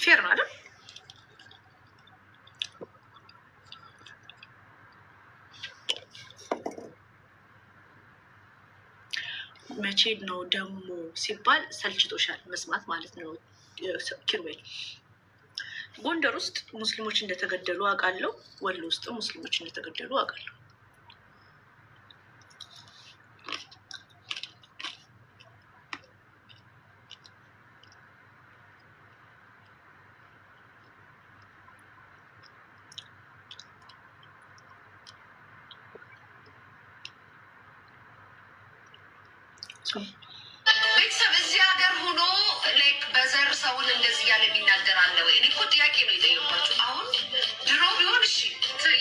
ፌር ነው አይደል? መቼ ነው ደግሞ ሲባል ሰልችቶሻል መስማት ማለት ነው። ኪሩቤል ጎንደር ውስጥ ሙስሊሞች እንደተገደሉ አውቃለሁ። ወሎ ውስጥ ሙስሊሞች እንደተገደሉ አውቃለሁ። ቤተሰብ እዚህ ሀገር ሆኖ ላይክ በዘር ሰውን እንደዚህ እያለ የሚናገር አለ ወይ? እኔ እኮ ጥያቄ ነው የጠየኳቸው። አሁን ድሮ ቢሆን እሺ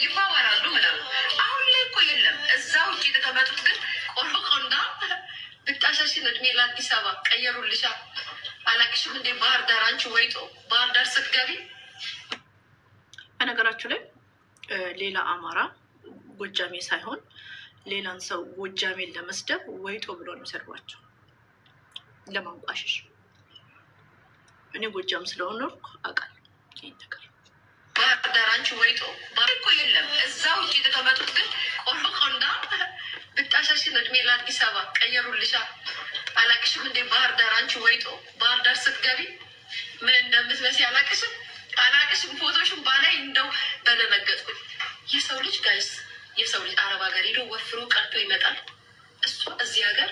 ይባባላሉ ምናምን፣ አሁን ላይ እኮ የለም። እዛ ውጭ የተቀመጡት ግን ቆሎቆንዳ ብታሻሽን እድሜ ለአዲስ አበባ ቀየሩልሻ። አላቅሽም እንዴ ባህር ዳር? አንቺ ወይጦ ባህር ዳር ስትገቢ በነገራችሁ ላይ ሌላ አማራ ጎጃሜ ሳይሆን ሌላን ሰው ጎጃሜን ለመስደብ ወይጦ ብሎ ነው የሚሰድቧቸው፣ ለማንቋሸሽ። እኔ ጎጃም ስለሆንኩ አውቃለሁ። ባህር ዳር አንቺ ወይጦ እኮ የለም። እዛ ውጭ የተቀመጡት ግን ቆሎቆንዳ ብታሻሽን እድሜ ለአዲስ አበባ ቀየሩልሻ። አላቅሽም እንዴ ባህር ዳር? አንቺ ወይጦ ባህር ዳር ስትገቢ ምን እንደምትመስይ አላቅሽም። ፎቶሽን ባላይ እንደው በለመገጥኩኝ። የሰው ልጅ ጋይስ፣ የሰው ልጅ አረብ ሀገር ሄዶ ወፍሮ ቀርቶ ይመጣል። እሷ እዚህ ሀገር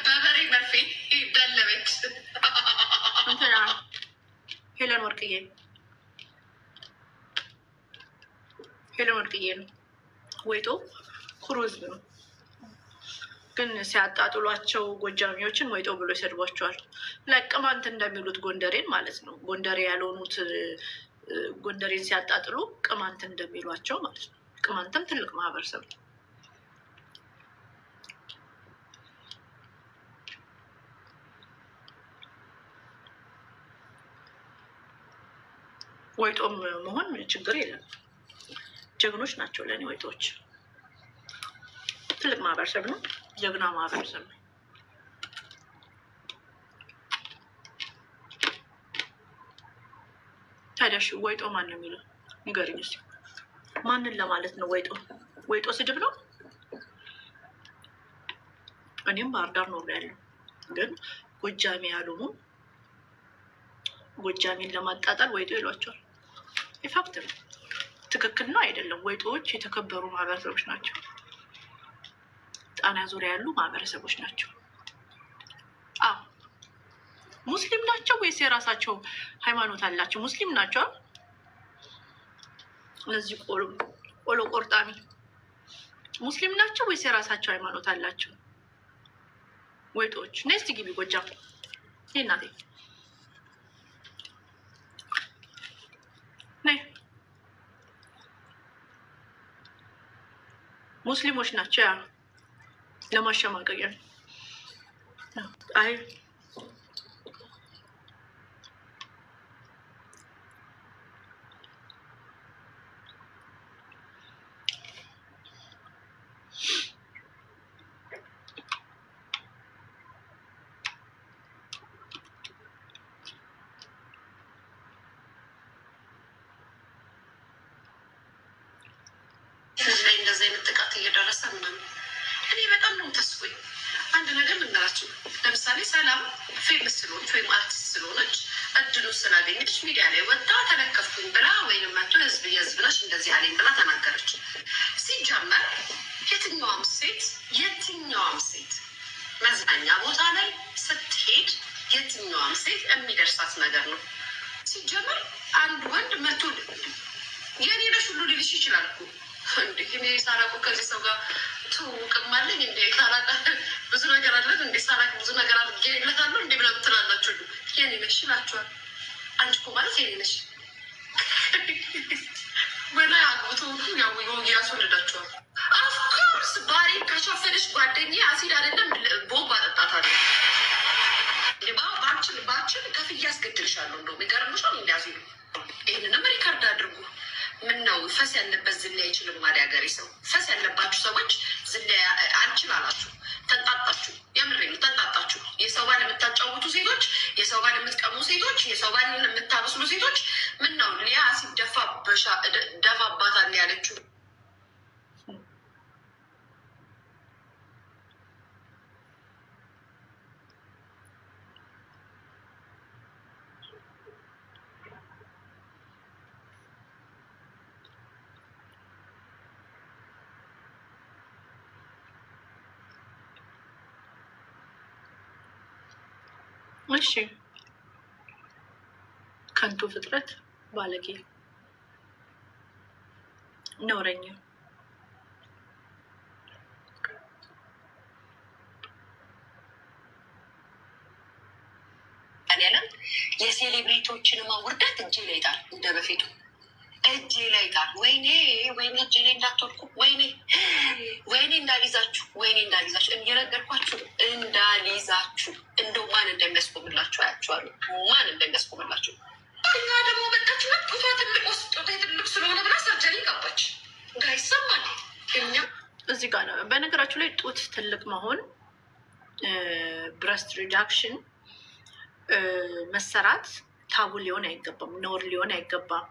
በበሬ መርፌ ደለበች። ሄለን ወርቅዬ ነው። ወይጦ ኩሩ ህዝብ ነው፣ ግን ሲያጣጥሏቸው ጎጃሚዎችን ወይጦ ብሎ ይሰድቧቸዋል። ለቅማንት እንደሚሉት ጎንደሬን ማለት ነው። ጎንደሬ ያልሆኑት ጎንደሬን ሲያጣጥሉ ቅማንት እንደሚሏቸው ማለት ነው። ቅማንትም ትልቅ ማህበረሰብ ነው። ወይጦም መሆን ችግር የለም። ጀግኖች ናቸው ለእኔ ወይጦች። ትልቅ ማህበረሰብ ነው፣ ጀግና ማህበረሰብ ነው። ታዲያ ወይጦ ማን ነው የሚለው ንገሪኝ እስኪ። ማንን ለማለት ነው ወይጦ? ወይጦ ስድብ ነው? እኔም ባህር ዳር ነው ያለው፣ ግን ጎጃሜ ያልሆኑ ጎጃሜን ለማጣጣል ወይጦ ይሏቸዋል። ኢፋክት ነው። ትክክል ነው አይደለም? ወይጦዎች የተከበሩ ማህበረሰቦች ናቸው። ጣና ዙሪያ ያሉ ማህበረሰቦች ናቸው። አዎ ሙስሊም ናቸው ወይስ የራሳቸው ሃይማኖት አላቸው? ሙስሊም ናቸው። እነዚህ ቆሎ ቆርጣሚ ሙስሊም ናቸው ወይስ የራሳቸው ሃይማኖት አላቸው? ወይጦች ኔስቲ ግቢ ጎጃም ይናቴ ነይ። ሙስሊሞች ናቸው። ያ ለማሸማቀቂያ አይ እንደዚህ አይነት ጥቃት እየደረሰ ምናምን እኔ በጣም ነው ተስቦኝ። አንድ ነገር ልንገራችሁ። ለምሳሌ ሰላም ፌመስ ስለሆነች ወይም አርቲስት ስለሆነች እድሉ ስላገኘች ሚዲያ ላይ ወጣ ተለከፍኩኝ ብላ ወይም መቶ ህዝብ የህዝብ ነች እንደዚህ አለኝ ብላ ተናገረች። ሲጀመር የትኛዋም ሴት መዝናኛ ቦታ ላይ ስትሄድ የትኛዋም ሴት የሚደርሳት ነገር ነው። ሲጀመር አንድ ወንድ መቶ የኔ ነሽ ሁሉ ሊልሽ ይችላል እኮ እንዴ። እኔ ሳላቁ ከዚህ ሰው ጋር ትውውቅም አለኝ እንዴ? ሳላቅ ብዙ ነገር አለን እንዴ? ሳላቅ ብዙ ነገር አድርጌለታለሁ እንዴ ብላ ትላላችሁ። የኔ ነሽ ይላችኋል። አንቺ እኮ ማለት የኔ ነሽ በላይ አግብቶ ሁሉ ያስወልዳችኋል። አፍኮርስ ባሪ ካሻፈለሽ ጓደኛ አሲድ አይደለም ቦምብ አጠጣታለሁ። ባችን ከፍዬ ያስገድልሻለሁ። እንደውም ይገርምሻል እንዲያሲሉ ይህንንም ሪከርድ አድርጉ። ምን ነው ፈስ ያለበት ዝላይ አይችልም ማለት ሀገሬ ሰው። ፈስ ያለባችሁ ሰዎች ዝላይ አልችል አላችሁ፣ ተንጣጣችሁ። የምሬ ነው ተንጣጣችሁ። የሰው ባል የምታጫወቱ ሴቶች የሰው ባል የምትቀሙ ሴቶች፣ የሰው ባልን የምታበስሉ ሴቶች ምን ነው ሊያ ሲደፋ ደፋባታል ያለችው? እሺ ከንቱ ፍጥረት ባለጌ ነውረኛ ያለም የሴሌብሪቲዎችን ውርደት እጄ ላይ ጣል፣ እንደ በፊቱ እጄ ላይ ጣል። ወይኔ ወይኔ እጄ ላይ እንዳትወድቁ፣ ወይኔ ወይኔ እንዳሊዛችሁ፣ ወይኔ እንዳሊዛችሁ፣ እየነገርኳችሁ እንዳሊዛችሁ። እንደው ማን እንደሚያስቆምላችሁ አያችኋለሁ፣ ማን እንደሚያስቆምላችሁ። እኛ ደግሞ መጣችሁ ጡቷ ትልቅ ጡቷ ትልቅ ስለሆነ ብላ ሰርጀሪ ገባች። ጋይሰማል እኛ እዚህ ጋር ነው። በነገራችሁ ላይ ጡት ትልቅ መሆን ብረስት ሪዳክሽን መሰራት ታቡ ሊሆን አይገባም፣ ነውር ሊሆን አይገባም።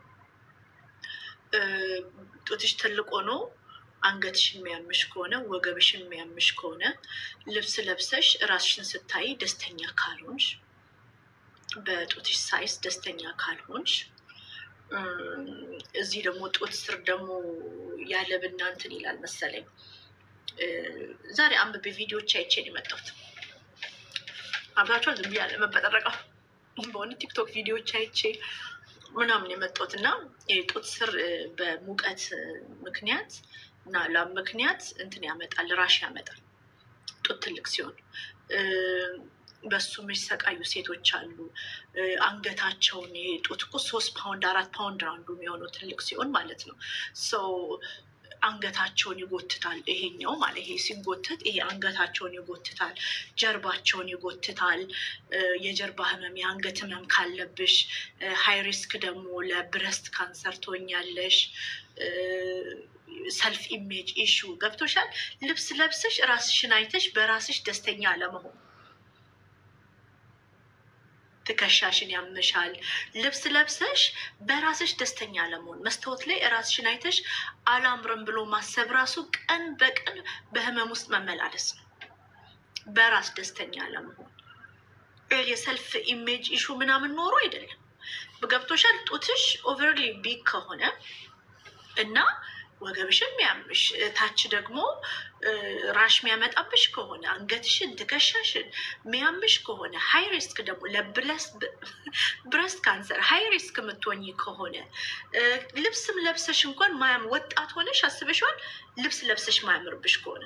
ጡትሽ ትልቅ ሆኖ አንገትሽ የሚያምሽ ከሆነ ወገብሽ የሚያምሽ ከሆነ ልብስ ለብሰሽ ራስሽን ስታይ ደስተኛ ካልሆንሽ፣ በጡትሽ ሳይዝ ደስተኛ ካልሆንሽ፣ እዚህ ደግሞ ጡት ስር ደግሞ ያለብና እንትን ይላል መሰለኝ። ዛሬ አንብቤ ቪዲዮዎች አይቼን የመጣሁት አብራቸው ዝም ብዬ መበጠረቀው በሆነ ቲክቶክ ቪዲዮዎች አይቼ ምናምን የመጣሁት እና የጡት ስር በሙቀት ምክንያት እና ላብ ምክንያት እንትን ያመጣል፣ ራሽ ያመጣል። ጡት ትልቅ ሲሆን በሱ የሚሰቃዩ ሴቶች አሉ። አንገታቸውን ጡት እኮ 3 ፓውንድ 4 ፓውንድ አንዱ የሚሆነው ትልቅ ሲሆን ማለት ነው። ሰው አንገታቸውን ይጎትታል። ይሄኛው ማለት ይሄ ሲጎትት ይሄ አንገታቸውን ይጎትታል፣ ጀርባቸውን ይጎትታል። የጀርባ ህመም፣ የአንገት ህመም ካለብሽ ሃይ ሪስክ ደግሞ ለብረስት ካንሰር ትሆኛለሽ። ሰልፍ ኢሜጅ ኢሹ ገብቶሻል። ልብስ ለብሰሽ ራስሽን አይተሽ በራስሽ ደስተኛ አለመሆን፣ ትከሻሽን ያምሻል። ልብስ ለብሰሽ በራስሽ ደስተኛ አለመሆን፣ መስታወት ላይ ራስሽን አይተሽ አላምርም ብሎ ማሰብ ራሱ ቀን በቀን በህመም ውስጥ መመላለስ ነው። በራስ ደስተኛ አለመሆን የሰልፍ ኢሜጅ ኢሹ ምናምን ኖሮ አይደለም። ገብቶሻል። ጡትሽ ኦቨርሊ ቢግ ከሆነ እና ወገብሽን የሚያምሽ ታች ደግሞ ራሽ የሚያመጣብሽ ከሆነ አንገትሽን ትከሻሽን የሚያምሽ ከሆነ ሃይ ሪስክ ደግሞ ለብረስት ካንሰር ሃይ ሪስክ የምትሆኝ ከሆነ ልብስም ለብሰሽ እንኳን ወጣት ሆነሽ አስበሽዋል። ልብስ ለብሰሽ ማያምርብሽ ከሆነ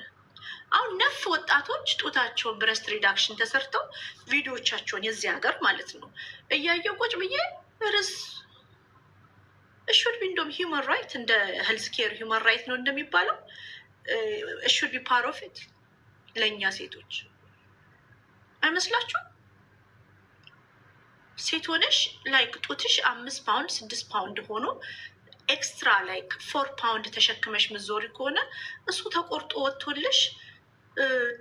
አሁን ነፍ ወጣቶች ጡታቸውን ብረስት ሪዳክሽን ተሰርተው ቪዲዮቻቸውን የዚህ ሀገር ማለት ነው እያየው ቁጭ ብዬ ርስ እሹድ ቢ እንደውም ሂውማን ራይት እንደ ሄልዝ ኬር ሂውማን ራይት ነው እንደሚባለው እሹድ ቢ ፓሮፊት ለእኛ ሴቶች አይመስላችሁም? ሴት ሆነሽ ላይክ ጡትሽ 5 ፓውንድ 6 ፓውንድ ሆኖ ኤክስትራ ላይክ 4 ፓውንድ ተሸክመሽ ምዞሪ ከሆነ እሱ ተቆርጦ ወጥቶልሽ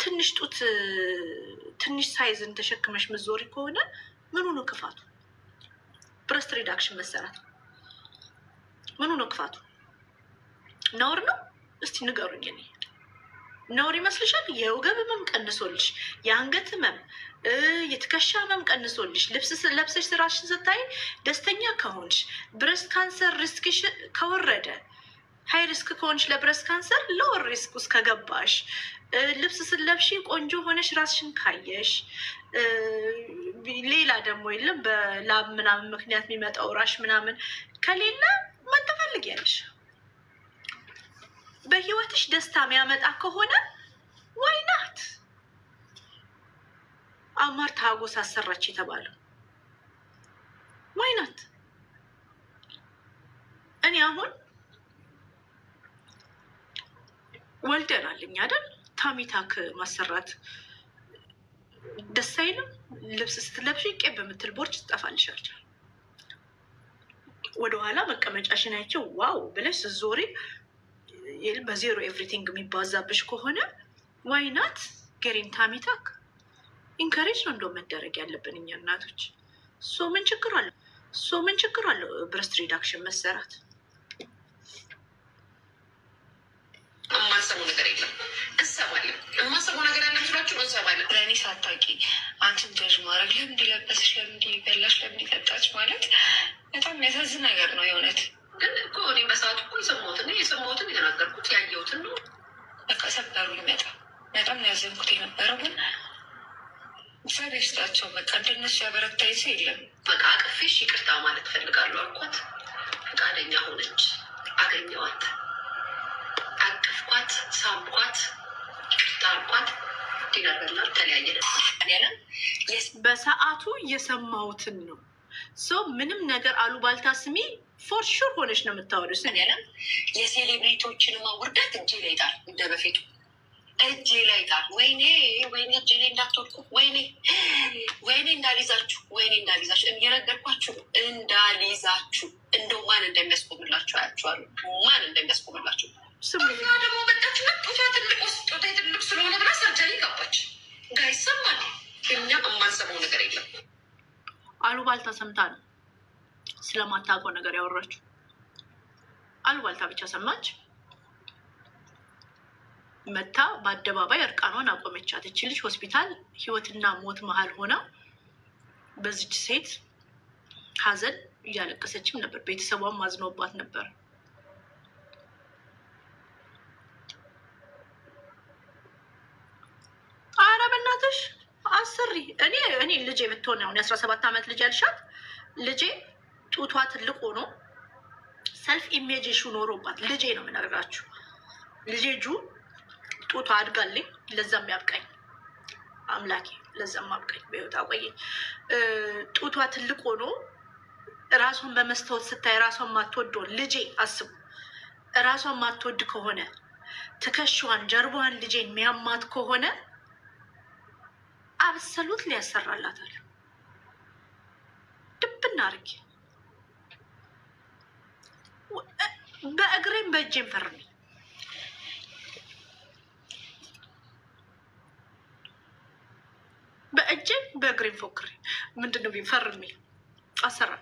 ትንሽ ጡት ትንሽ ሳይዝን ተሸክመሽ ምዞሪ ከሆነ ምኑ ነው ክፋቱ? ብረስት ሪዳክሽን መሰራት ምኑ ነው ክፋቱ? ነውር ነው? እስቲ ንገሩኝ። እኔ ነውር ይመስልሻል? የወገብ ህመም ቀንሶልሽ፣ የአንገት ህመም፣ የትከሻ ህመም ቀንሶልሽ፣ ልብስ ለብሰሽ ስራሽን ስታይ ደስተኛ ከሆንሽ፣ ብረስት ካንሰር ሪስክሽ ከወረደ፣ ሀይ ሪስክ ከሆንሽ ለብረስት ካንሰር ሎወር ሪስክ ውስጥ ከገባሽ፣ ልብስ ስለብሽ ቆንጆ ሆነሽ ራስሽን ካየሽ፣ ሌላ ደግሞ የለም በላብ ምናምን ምክንያት የሚመጣው ራሽ ምናምን ከሌለ ምን ትፈልጊያለሽ? በህይወትሽ ደስታ የሚያመጣ ከሆነ ዋይ ናት? አማርታ ሀጎስ አሰራች የተባለው ዋይ ናት? እኔ አሁን ወልደናልኝ አይደል? ታሚታክ ማሰራት ደስ አይልም? ልብስ ስትለብሽ ቄብ በምትል ቦርጭ ትጠፋልሻል። ወደኋላ መቀመጫሽን አይቼው ዋው ብለሽ ስትዞሪ በዜሮ ኤቭሪቲንግ የሚባዛብሽ ከሆነ ዋይ ናት ጌሪን ታሚታክ? ኢንከሬጅ ነው እንደው መደረግ ያለብን እኛ እናቶች። ምን ችግር አለው? ምን ችግር አለው ብረስት ሪዳክሽን መሰራት? የማንሰማው ነገር የለም። እንሰማለን። የማንሰማው ነገር ያለ ምስሏችሁ እንሰማለን። ለእኔ ሳታውቂ አንቺን ጀጅ ማድረግ ለምንድ ለበስሽ፣ ለምንድ በላሽ፣ ለምንድ ጠጣች ማለት በጣም የሚያሳዝን ነገር ነው የእውነት። ግን እኮ እኔ በሰዓቱ እኮ የሰማሁትን የተናገርኩት ያየሁትን ነው። በቃ ሰበሩ ይመጣ በጣም ነው ያዘንኩት የነበረው። ግን እግዚአብሔር ይስጣቸው። በቃ እንደነሱ ያበረታኝ ሰው የለም። በቃ አቅፌሽ ይቅርታ ማለት ፈልጋለሁ አልኳት። ፈቃደኛ ሆነች። አገኘዋት፣ አቅፍኳት፣ ሳምኳት፣ ይቅርታ አልኳት። ዲነር በላን፣ ተለያየን። በሰዓቱ እየሰማሁትን ነው። ምንም ነገር አሉባልታ ስሚ ፎር ሹር ሆነች ነው የምታወሪው። የሴሌብሪቲዎችንማ ውርደት እጄ ላይ ጣል፣ እንደ በፊቱ እጄ ላይ ጣል። ወይኔ ወይኔ፣ እጄ ላይ እንዳትወድቁ፣ ወይኔ ወይኔ፣ እንዳሊዛችሁ፣ ወይኔ እንዳሊዛችሁ፣ እየነገርኳችሁ እንዳሊዛችሁ። እንደው ማን እንደሚያስቆምላችሁ አያችኋለሁ፣ ማን እንደሚያስቆምላችሁ። ደግሞ መጣች ጡቷ ትልቅ ጡቷ ትልቅ ስለሆነ ብላ ሰርጀሪ ገባች። ጋር ይሰማል። እኛ የማንሰማው ነገር የለም። አሉባልታ ሰምታ ነው ስለማታውቀው ነገር ያወራችሁ። አሉባልታ ብቻ ሰማች። መታ በአደባባይ እርቃኗን አቆመቻት። እች ልጅ ሆስፒታል ህይወትና ሞት መሀል ሆና በዚች ሴት ሀዘን እያለቀሰችም ነበር። ቤተሰቧም አዝኖባት ነበር። አረ በእናትሽ አስሪ። እኔ ልጄ ብትሆን አሁን የ17 ዓመት ልጅ ያልሻት ልጄ ጡቷ ትልቅ ሆኖ ሰልፍ ኢሜጅ ሹ ኖሮባት ልጄ ነው የምነግራችሁ። ልጄ ጡቷ አድጋልኝ፣ ለዛም ያብቃኝ አምላኬ፣ ለዛም አብቃኝ፣ በህይወት አቆየኝ። ጡቷ ትልቅ ሆኖ ራሷን በመስታወት ስታይ ራሷን ማትወደውን ልጄ አስቡ። ራሷን ማትወድ ከሆነ ትከሻዋን፣ ጀርባዋን ልጄን የሚያማት ከሆነ አብሰሉት ሊያሰራላታል። ድብና አርጌ በእግሬም በእጄም ፈርሜ በእጄም በእግሬም ፎክሬ ምንድነው ፈርሜ አሰራ።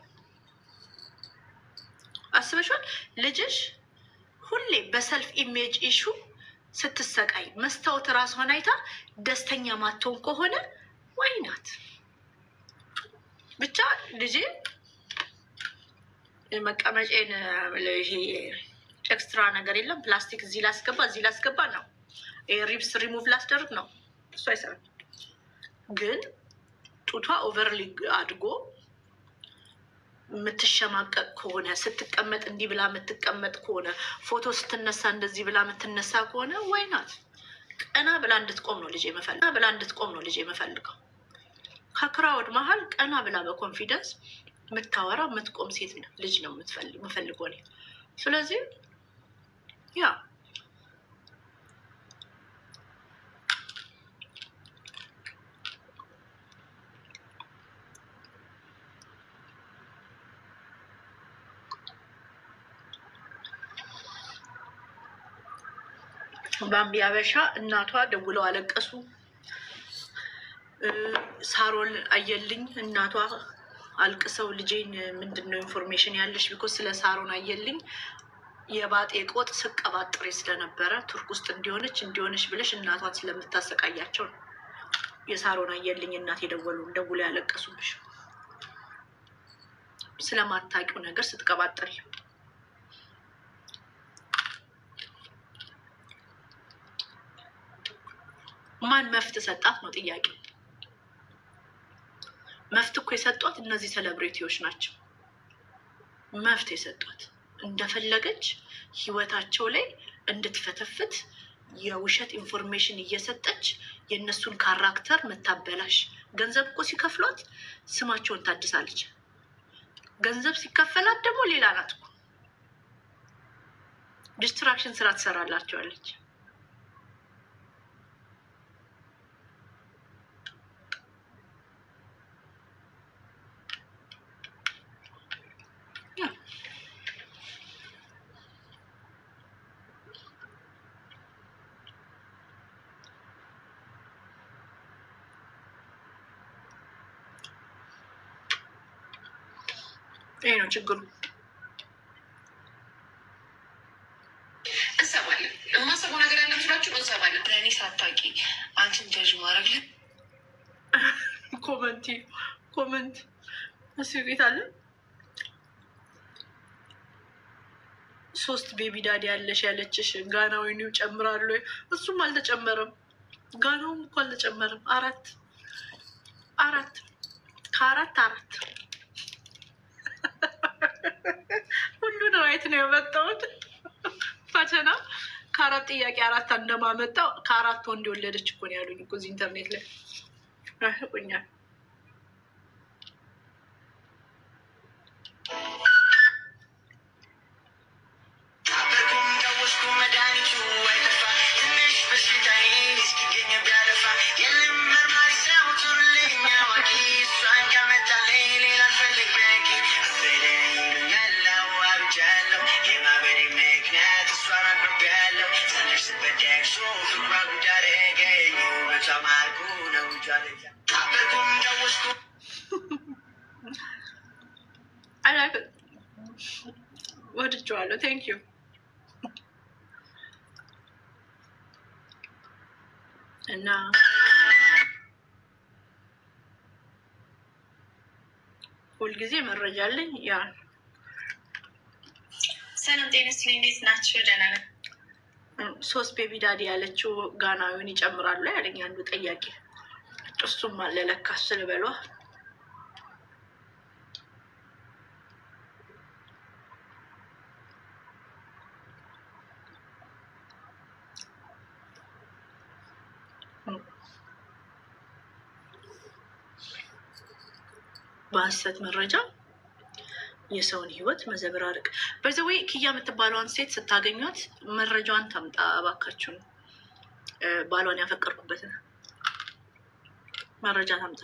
አስበሽዋል? ልጅሽ ሁሌ በሰልፍ ኢሜጅ ኢሹ ስትሰቃይ መስታወት ራሷን አይታ ደስተኛ ማትሆን ከሆነ ዋይናት ብቻ ልጄ መቀመጬን ይሄ ኤክስትራ ነገር የለም ፕላስቲክ እዚህ ላስገባ ነው። ሪብስ ሪሙቭ ላስደርግ ነው። እሱ አይሰራም። ግን ጡቷ ኦቨርሊ አድጎ የምትሸማቀቅ ከሆነ ስትቀመጥ እንዲህ ብላ የምትቀመጥ ከሆነ ፎቶ ስትነሳ እንደዚህ ብላ የምትነሳ ከሆነ ዋይናት ቀና ብላ እንድትቆም ነው ልጄ የምፈልገው። ከክራውድ መሀል ቀና ብላ በኮንፊደንስ የምታወራ የምትቆም ሴት ልጅ ነው የምፈልገው እኔ። ስለዚህ ያ ባምቢ አበሻ እናቷ ደውለው አለቀሱ። ሳሮን አየልኝ እናቷ አልቅሰው ልጄን ምንድነው ኢንፎርሜሽን ያለሽ? ቢኮዝ ስለ ሳሮን አየልኝ የባጤ ቆጥ ስቀባጥሬ ስለነበረ ቱርክ ውስጥ እንዲሆነች ብለሽ እናቷን ስለምታሰቃያቸው ነው የሳሮን አየልኝ እናት ደውለው ያለቀሱብሽ ስለማታውቂው ነገር ስትቀባጥሪ። ማን መፍት ሰጣት ነው ጥያቄው። መፍት እኮ የሰጧት እነዚህ ሴሌብሪቲዎች ናቸው። መፍት የሰጧት እንደፈለገች ህይወታቸው ላይ እንድትፈተፍት የውሸት ኢንፎርሜሽን እየሰጠች የእነሱን ካራክተር መታበላሽ። ገንዘብ እኮ ሲከፍሏት ስማቸውን ታድሳለች። ገንዘብ ሲከፈላት ደግሞ ሌላ ናት እኮ ዲስትራክሽን ስራ ትሰራላቸዋለች። ይሄ ነው ችግሩ። እንሰማለን። የማሰበው ነገር ያለ ምስላችሁ እንሰማለን። ለእኔ ሳታውቂ አንቺን ጀጅ ማድረግ ኮመንት እሱ ቤት አለ 3 ቤቢ ዳዲ ያለሽ ያለችሽ ጋናዊው ጨምራሉ። እሱም አልተጨመረም፣ ጋናውም እኮ አልተጨመረም። 4 ከ4 ሁሉ ነው የት ነው የመጣሁት? ፈተና ከ4 ጥያቄ 4 እንደማመጣው ከ4 ወንድ የወለደች እኮ ነው ያሉኝ እኮ እዚህ ኢንተርኔት ላይ ያቆኛል። ወድጄዋለሁ። ቴንክ ዩ እና ሁልጊዜ መረጃ አለኝ። ያ ሰላም ጤና ይስጥልኝ። እንዴት ናቸው? ደህና ነን። 3 ቤቢ ዳዲ ያለችው ጋናዊውን ይጨምራሉ ያለኝ አንዱ ጠያቂ። እሱም አለ ለካ ስልበሏ በሀሰት መረጃ የሰውን ህይወት መዘበራረቅ። በዚያው ኪያ የምትባለዋን ሴት ስታገኟት መረጃዋን ታምጣ እባካችሁን። ባሏን ያፈቀርኩበትን መረጃ ታምጣ፣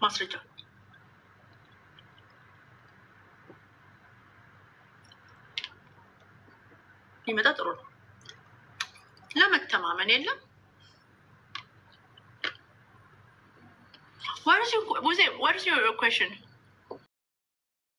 ማስረጃ። ይመጣ ጥሩ ነው። ለመተማመን የለም። What is your question?